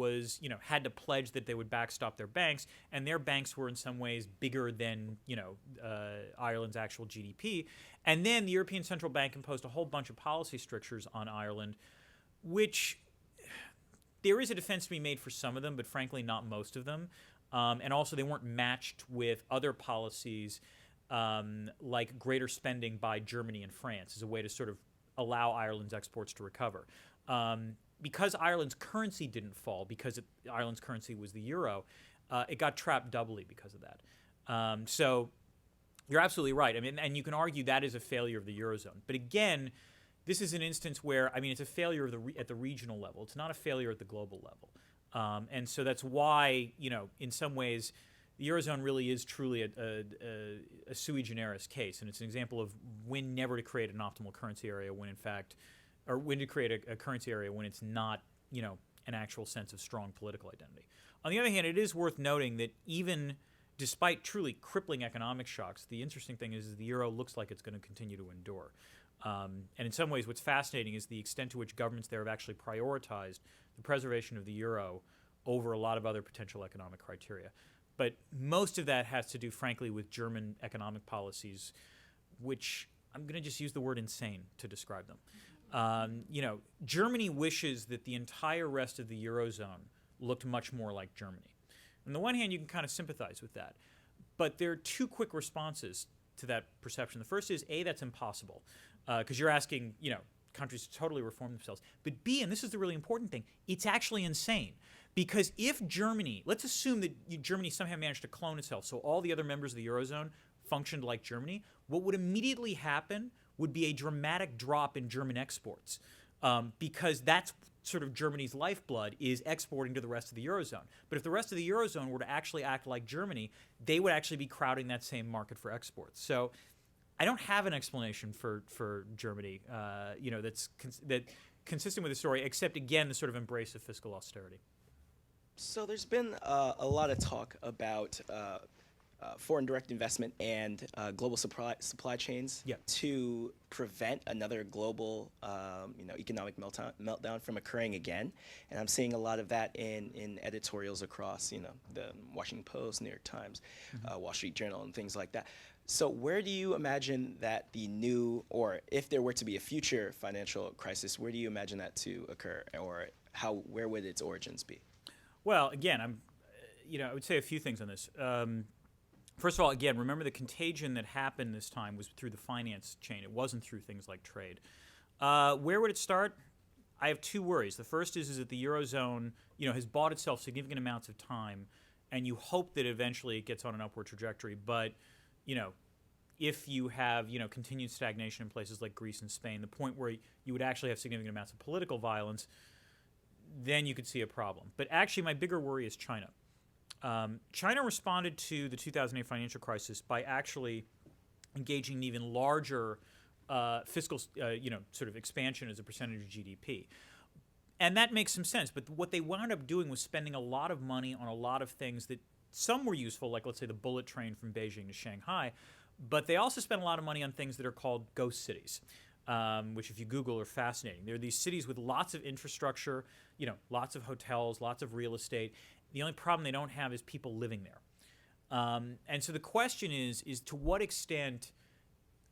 had to pledge that they would backstop their banks, and their banks were in some ways bigger than, Ireland's actual GDP. And then the European Central Bank imposed a whole bunch of policy strictures on Ireland, which there is a defense to be made for some of them, but frankly not most of them. And also they weren't matched with other policies like greater spending by Germany and France as a way to sort of allow Ireland's exports to recover. Because Ireland's currency didn't fall, because Ireland's currency was the euro, it got trapped doubly because of that. So you're absolutely right. I mean, and you can argue that is a failure of the Eurozone. But again, this is an instance where, it's a failure at the regional level. It's not a failure at the global level. And so that's why, in some ways, the Eurozone really is truly a sui generis case. And it's an example of when never to create an optimal currency area when, in fact, or when to create a currency area when it's not, an actual sense of strong political identity. On the other hand, it is worth noting that even despite truly crippling economic shocks, the interesting thing is the euro looks like it's going to continue to endure. And in some ways, what's fascinating is the extent to which governments there have actually prioritized the preservation of the euro over a lot of other potential economic criteria. But most of that has to do, frankly, with German economic policies, which I'm going to just use the word insane to describe them. Germany wishes that the entire rest of the Eurozone looked much more like Germany. On the one hand, you can kind of sympathize with that. But there are two quick responses to that perception. The first is, A, that's impossible, because you're asking, countries to totally reform themselves. But B, and this is the really important thing, it's actually insane. Because if Germany, let's assume that Germany somehow managed to clone itself, so all the other members of the Eurozone functioned like Germany, what would immediately happen would be a dramatic drop in German exports, because that's sort of Germany's lifeblood, is exporting to the rest of the Eurozone. But if the rest of the Eurozone were to actually act like Germany, they would actually be crowding that same market for exports. So I don't have an explanation for Germany, that's consistent with the story, except, again, the sort of embrace of fiscal austerity. So there's been a lot of talk about foreign direct investment and global supply chains to prevent another global economic meltdown from occurring again. And I'm seeing a lot of that in editorials across the Washington Post, New York Times, Wall Street Journal, and things like that. So where do you imagine that the new, or if there were to be a future financial crisis, where do you imagine that to occur, or where would its origins be? Well, again, I would say a few things on this. First of all, again, remember the contagion that happened this time was through the finance chain. It wasn't through things like trade. Where would it start? I have two worries. The first is that the Eurozone, has bought itself significant amounts of time, and you hope that eventually it gets on an upward trajectory. But, if you have, continued stagnation in places like Greece and Spain, the point where you would actually have significant amounts of political violence, then you could see a problem. But actually, my bigger worry is China. China responded to the 2008 financial crisis by actually engaging in even larger fiscal, sort of expansion as a percentage of GDP. And that makes some sense. But what they wound up doing was spending a lot of money on a lot of things that some were useful, like, let's say, the bullet train from Beijing to Shanghai. But they also spent a lot of money on things that are called ghost cities, which, if you Google, are fascinating. They're these cities with lots of infrastructure, lots of hotels, lots of real estate. The only problem they don't have is people living there. And so the question is to what extent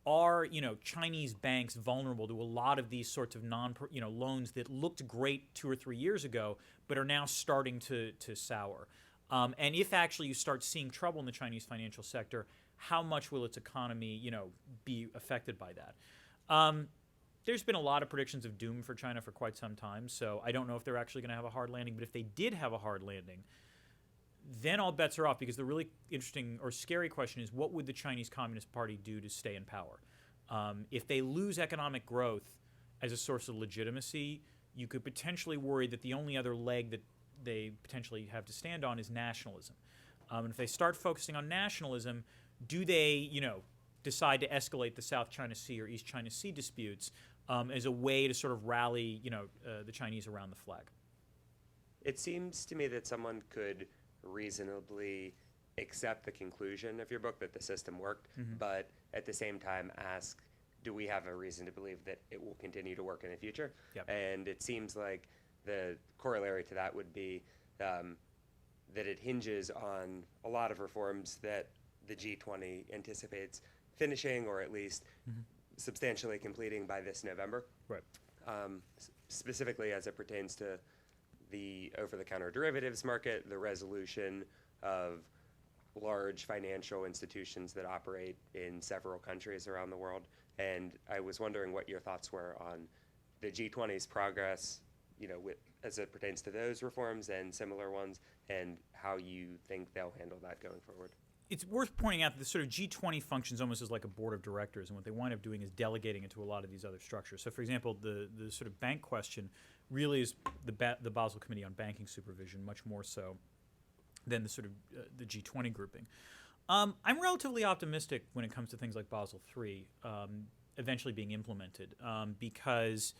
are, Chinese banks vulnerable to a lot of these sorts of loans that looked great 2 or 3 years ago, but are now starting to sour? And if actually you start seeing trouble in the Chinese financial sector, how much will its economy, be affected by that? There's been a lot of predictions of doom for China for quite some time, so I don't know if they're actually going to have a hard landing. But if they did have a hard landing, then all bets are off, because the really interesting or scary question is, what would the Chinese Communist Party do to stay in power? If they lose economic growth as a source of legitimacy, you could potentially worry that the only other leg that they potentially have to stand on is nationalism. And if they start focusing on nationalism, do they, decide to escalate the South China Sea or East China Sea disputes as a way to sort of rally, the Chinese around the flag? It seems to me that someone could reasonably accept the conclusion of your book that the system worked, but at the same time ask, do we have a reason to believe that it will continue to work in the future? Yep. And it seems like the corollary to that would be that it hinges on a lot of reforms that the G20 anticipates finishing, or at least substantially completing by this November. Right. Specifically as it pertains to the over-the-counter derivatives market, the resolution of large financial institutions that operate in several countries around the world. And I was wondering what your thoughts were on the G20's progress, as it pertains to those reforms and similar ones, and how you think they'll handle that going forward. It's worth pointing out that the sort of G20 functions almost as like a board of directors, and what they wind up doing is delegating it to a lot of these other structures. So, for example, the sort of bank question really is the Basel Committee on Banking Supervision, much more so than the sort of the G20 grouping. I'm relatively optimistic when it comes to things like Basel III eventually being implemented because,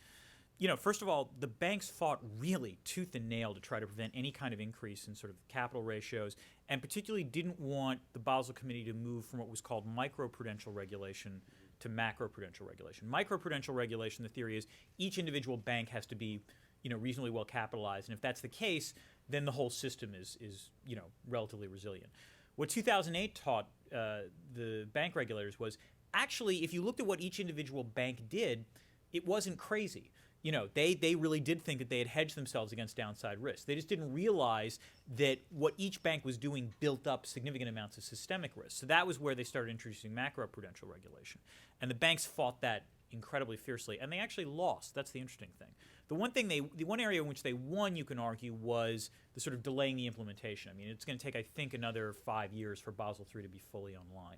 first of all, the banks fought really tooth and nail to try to prevent any kind of increase in sort of capital ratios, and particularly didn't want the Basel Committee to move from what was called microprudential regulation to macroprudential regulation. Microprudential regulation, the theory is each individual bank has to be, reasonably well capitalized, and if that's the case, then the whole system is relatively resilient. What 2008 taught the bank regulators was, actually, if you looked at what each individual bank did, it wasn't crazy. They really did think that they had hedged themselves against downside risk. They just didn't realize that what each bank was doing built up significant amounts of systemic risk. So that was where they started introducing macroprudential regulation. And the banks fought that incredibly fiercely, and they actually lost. That's the interesting thing. The one area in which they won, you can argue, was the sort of delaying the implementation. I mean, it's going to take, I think, another 5 years for Basel III to be fully online.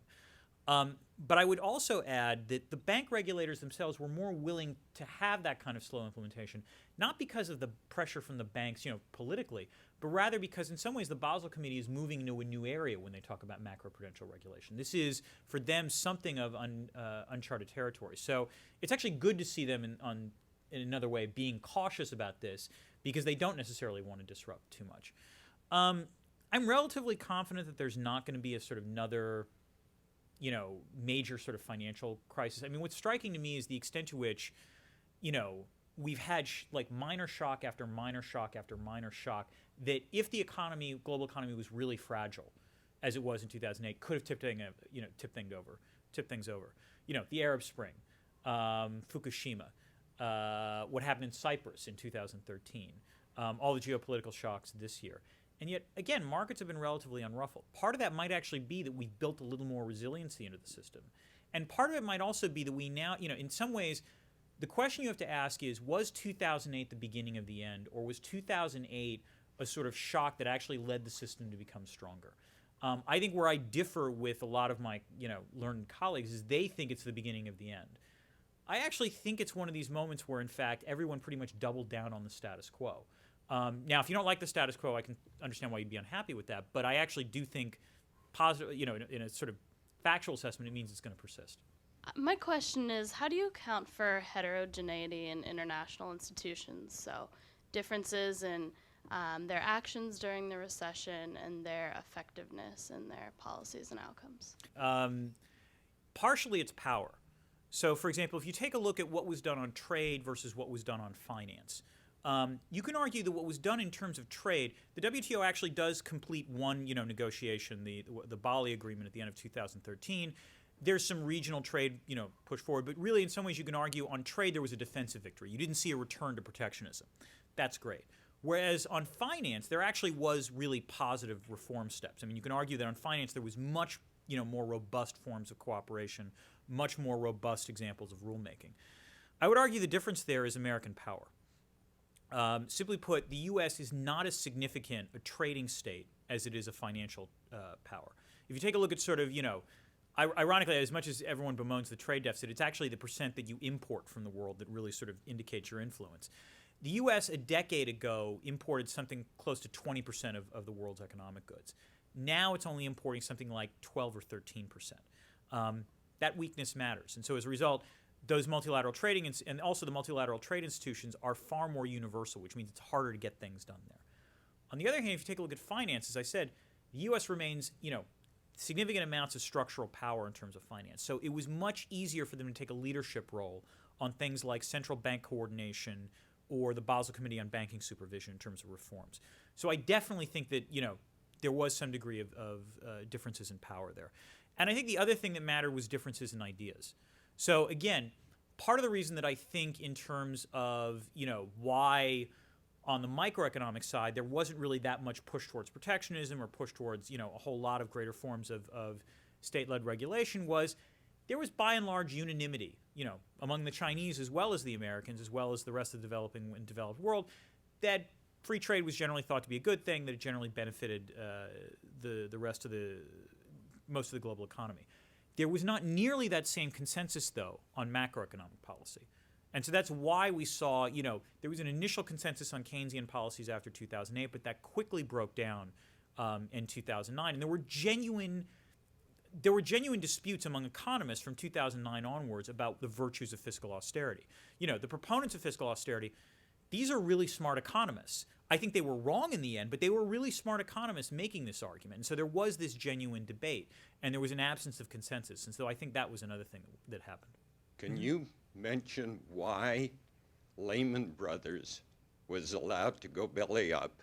But I would also add that the bank regulators themselves were more willing to have that kind of slow implementation, not because of the pressure from the banks, politically, but rather because in some ways the Basel Committee is moving into a new area when they talk about macroprudential regulation. This is, for them, something of uncharted territory. So it's actually good to see them in another way being cautious about this, because they don't necessarily want to disrupt too much. I'm relatively confident that there's not going to be a sort of another major sort of financial crisis. I mean, what's striking to me is the extent to which, we've had minor shock after minor shock after minor shock that, if the global economy was really fragile, as it was in 2008, could have tipped things over. The Arab Spring, Fukushima, what happened in Cyprus in 2013, all the geopolitical shocks this year. And yet, again, markets have been relatively unruffled. Part of that might actually be that we've built a little more resiliency into the system. And part of it might also be that we now, in some ways, the question you have to ask is, was 2008 the beginning of the end, or was 2008 a sort of shock that actually led the system to become stronger? I think where I differ with a lot of my, learned colleagues is they think it's the beginning of the end. I actually think it's one of these moments where, in fact, everyone pretty much doubled down on the status quo. Now, if you don't like the status quo, I can understand why you'd be unhappy with that. But I actually do think, positive, in a sort of factual assessment, it means it's going to persist. My question is, how do you account for heterogeneity in international institutions? So differences in their actions during the recession and their effectiveness in their policies and outcomes? Partially, it's power. So, for example, if you take a look at what was done on trade versus what was done on finance, you can argue that what was done in terms of trade, the WTO actually does complete one, negotiation, the Bali Agreement at the end of 2013. There's some regional trade, pushed forward, but really, in some ways, you can argue on trade there was a defensive victory. You didn't see a return to protectionism. That's great. Whereas on finance, there actually was really positive reform steps. I mean, you can argue that on finance there was much, more robust forms of cooperation, much more robust examples of rulemaking. I would argue the difference there is American power. Simply put, the U.S. is not as significant a trading state as it is a financial power. If you take a look at sort of, ironically, as much as everyone bemoans the trade deficit, it's actually the percent that you import from the world that really sort of indicates your influence. The U.S. a decade ago imported something close to 20% of the world's economic goods. Now it's only importing something like 12 or 13%. That weakness matters. And so as a result, those multilateral trading and also the multilateral trade institutions are far more universal, which means it's harder to get things done there. On the other hand, if you take a look at finance, as I said, the U.S. remains, significant amounts of structural power in terms of finance. So it was much easier for them to take a leadership role on things like central bank coordination or the Basel Committee on Banking Supervision in terms of reforms. So I definitely think that, there was some degree of differences in power there. And I think the other thing that mattered was differences in ideas. So again, part of the reason that I think in terms of, why on the microeconomic side there wasn't really that much push towards protectionism or push towards, a whole lot of greater forms of state-led regulation was there was by and large unanimity, among the Chinese as well as the Americans, as well as the rest of the developing and developed world, that free trade was generally thought to be a good thing, that it generally benefited the rest of most of the global economy. There was not nearly that same consensus, though, on macroeconomic policy. And so that's why we saw, there was an initial consensus on Keynesian policies after 2008, but that quickly broke down in 2009. And there were genuine disputes among economists from 2009 onwards about the virtues of fiscal austerity. The proponents of fiscal austerity, these are really smart economists. I think they were wrong in the end, but they were really smart economists making this argument. And so there was this genuine debate, and there was an absence of consensus. And so I think that was another thing that happened. Can you mention why Lehman Brothers was allowed to go belly up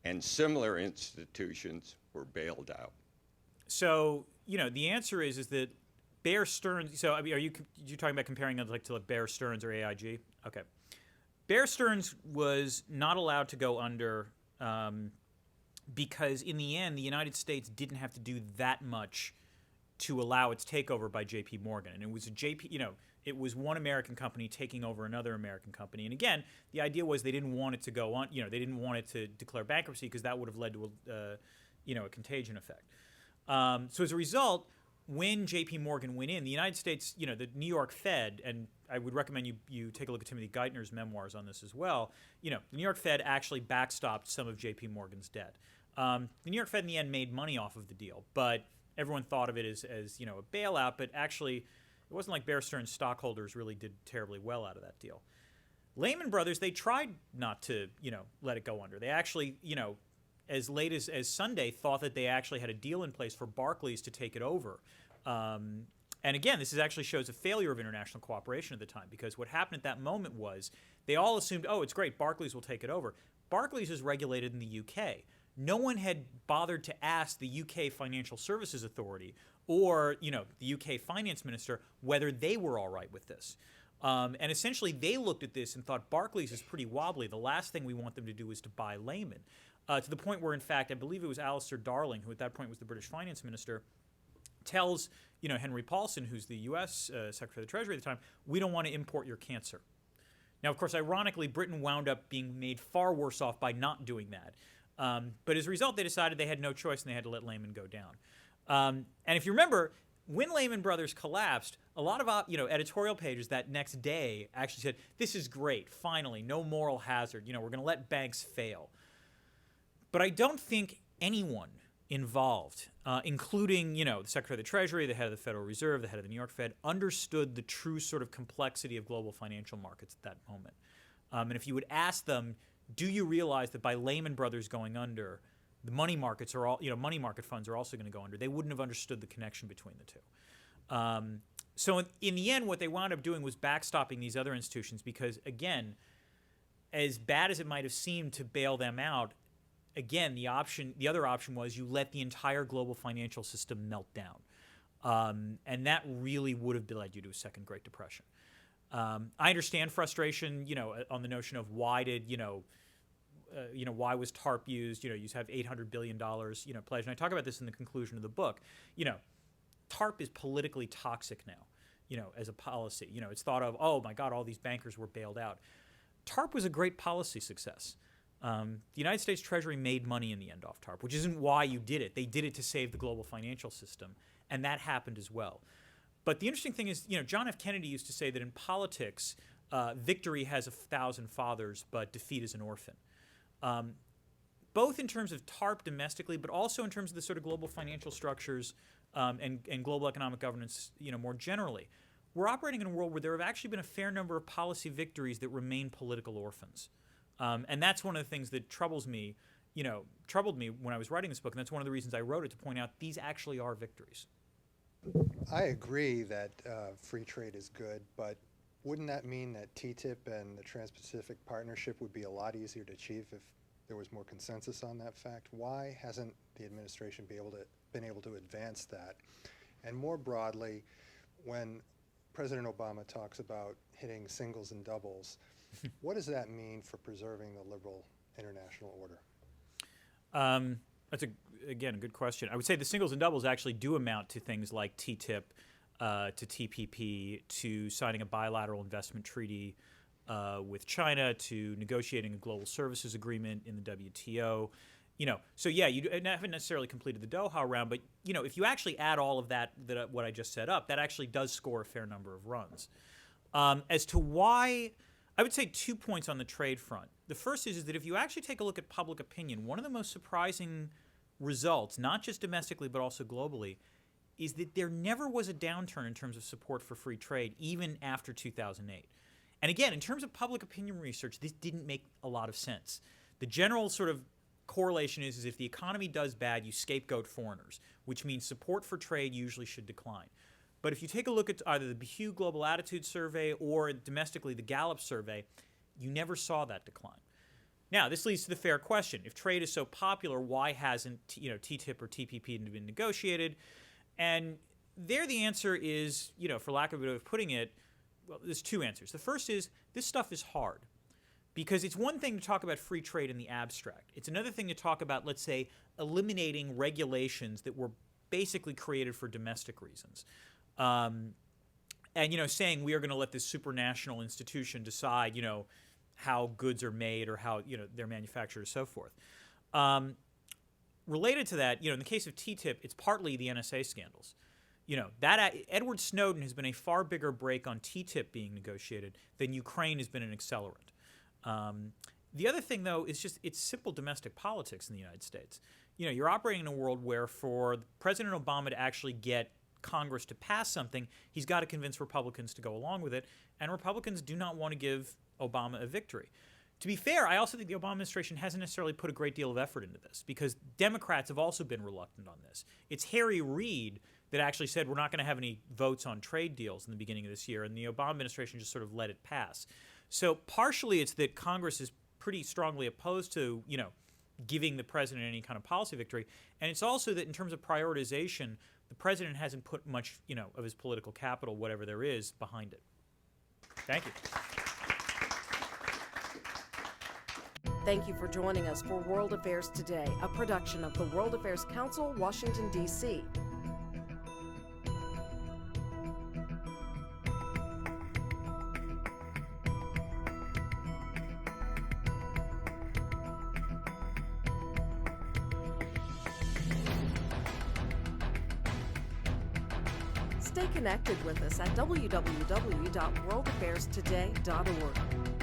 and similar institutions were bailed out? So, the answer is that Bear Stearns, so I mean, you're talking about comparing it to Bear Stearns or AIG? Okay. Bear Stearns was not allowed to go under because in the end, the United States didn't have to do that much to allow its takeover by J.P. Morgan. And it was it was one American company taking over another American company. And again, the idea was they didn't want it to go on, they didn't want it to declare bankruptcy because that would have led to a contagion effect. So as a result, when J.P. Morgan went in, the United States, the New York Fed, and I would recommend you take a look at Timothy Geithner's memoirs on this as well, the New York Fed actually backstopped some of J.P. Morgan's debt. The New York Fed in the end made money off of the deal, but everyone thought of it as a bailout, but actually it wasn't like Bear Stearns stockholders really did terribly well out of that deal. Lehman Brothers, they tried not to, let it go under. They actually, as late as Sunday, thought that they actually had a deal in place for Barclays to take it over. And again, this actually shows a failure of international cooperation at the time, because what happened at that moment was they all assumed, it's great, Barclays will take it over. Barclays is regulated in the UK. No one had bothered to ask the UK Financial Services Authority or, the UK Finance Minister whether they were all right with this. And essentially, they looked at this and thought Barclays is pretty wobbly. The last thing we want them to do is to buy Lehman. To the point where, in fact, I believe it was Alistair Darling, who at that point was the British Finance Minister, tells Henry Paulson, who's the U.S. Secretary of the Treasury at the time, we don't want to import your cancer. Now, of course, ironically, Britain wound up being made far worse off by not doing that. But as a result, they decided they had no choice and they had to let Lehman go down. And if you remember, when Lehman Brothers collapsed, a lot of editorial pages that next day actually said, this is great, finally, no moral hazard, we're going to let banks fail. But I don't think anyone involved, including, the Secretary of the Treasury, the head of the Federal Reserve, the head of the New York Fed, understood the true sort of complexity of global financial markets at that moment. And if you would ask them, do you realize that by Lehman Brothers going under, the money markets are all, money market funds are also going to go under, they wouldn't have understood the connection between the two. So in the end, what they wound up doing was backstopping these other institutions because, again, as bad as it might have seemed to bail them out, again, the other option was you let the entire global financial system melt down. And that really would have led you to a second Great Depression. I understand frustration, on the notion of why did, why was TARP used? You have $800 billion, pledged. And I talk about this in the conclusion of the book. TARP is politically toxic now, as a policy. It's thought of, oh my God, all these bankers were bailed out. TARP was a great policy success. The United States Treasury made money in the end off TARP, which isn't why you did it. They did it to save the global financial system, and that happened as well. But the interesting thing is, John F. Kennedy used to say that in politics, victory has 1,000 fathers, but defeat is an orphan. Both in terms of TARP domestically, but also in terms of the sort of global financial structures and global economic governance, more generally. We're operating in a world where there have actually been a fair number of policy victories that remain political orphans. And that's one of the things that troubled me when I was writing this book, and that's one of the reasons I wrote it, to point out these actually are victories. I agree that free trade is good, but wouldn't that mean that TTIP and the Trans-Pacific Partnership would be a lot easier to achieve if there was more consensus on that fact? Why hasn't the administration been able to advance that? And more broadly, when President Obama talks about hitting singles and doubles, what does that mean for preserving the liberal international order? That's, again, a good question. I would say the singles and doubles actually do amount to things like TTIP, to TPP, to signing a bilateral investment treaty with China, to negotiating a global services agreement in the WTO. So yeah, you haven't necessarily completed the Doha round, but if you actually add all of that what I just set up, that actually does score a fair number of runs. As to why, I would say 2 points on the trade front. The first is that if you actually take a look at public opinion, one of the most surprising results, not just domestically but also globally, is that there never was a downturn in terms of support for free trade, even after 2008. And again, in terms of public opinion research, this didn't make a lot of sense. The general sort of correlation is if the economy does bad, you scapegoat foreigners, which means support for trade usually should decline. But if you take a look at either the Pew Global Attitude Survey or domestically the Gallup Survey, you never saw that decline. Now, this leads to the fair question. If trade is so popular, why hasn't TTIP or TPP been negotiated? And there the answer is, for lack of a way of putting it, well, there's two answers. The first is this stuff is hard. Because it's one thing to talk about free trade in the abstract. It's another thing to talk about, let's say, eliminating regulations that were basically created for domestic reasons. And, saying we are going to let this supranational institution decide, how goods are made or how, they're manufactured or so forth. Related to that, in the case of TTIP, it's partly the NSA scandals. Edward Snowden has been a far bigger break on TTIP being negotiated than Ukraine has been an accelerant. The other thing, though, is just it's simple domestic politics in the United States. You're operating in a world where for President Obama to actually get Congress to pass something, he's got to convince Republicans to go along with it, and Republicans do not want to give Obama a victory. To be fair, I also think the Obama administration hasn't necessarily put a great deal of effort into this because Democrats have also been reluctant on this. It's Harry Reid that actually said we're not going to have any votes on trade deals in the beginning of this year, and the Obama administration just sort of let it pass. So partially it's that Congress is pretty strongly opposed to, giving the president any kind of policy victory. And it's also that in terms of prioritization, the president hasn't put much, of his political capital, whatever there is, behind it. Thank you. Thank you for joining us for World Affairs Today, a production of the World Affairs Council, Washington, D.C. Stay connected with us at www.worldaffairstoday.org.